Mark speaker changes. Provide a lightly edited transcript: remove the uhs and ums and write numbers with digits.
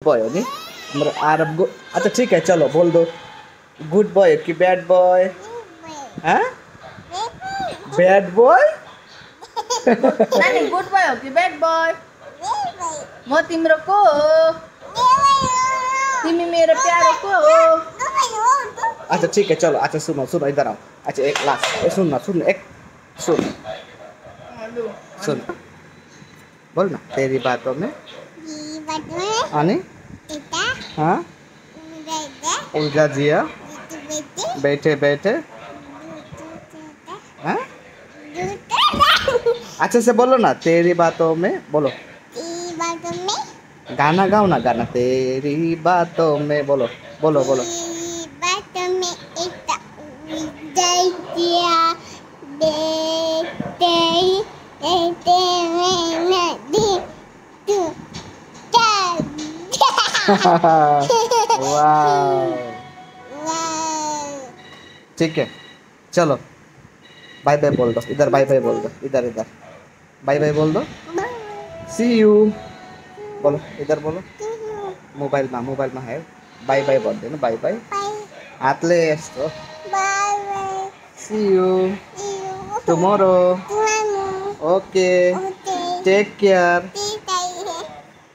Speaker 1: boy हो नी आरब अच्छा ठीक है चलो बोल दो गुड बॉय कि बैड बॉय हैं बैड बॉय
Speaker 2: नानी गुड बॉय हो कि बैड बॉय म तिम्रो को हो तिमी मेरो प्यारो को हो
Speaker 1: अच्छा ठीक है चलो अच्छा सुनो सुनो इधर आओ अच्छा एक लास्ट सुन एक सुन बोल ना तेरी बातों में आने हाँ उलझा जिया बैठे बैठे हाँ अच्छे से बोलो ना तेरी बातों में बोलो गाना गाओ ना गाना तेरी बातों में बोलो बोलो बोलो वाह ठीक है चलो बाय बाय बोल दो इधर बाय बाय बोल दो इधर इधर बाय बाय बोल दो सी यू बोलो इधर बोलो मोबाइल में है बाय बाय बोल देना बाय बाय हाथ ले इसको see you tomorrow okay take care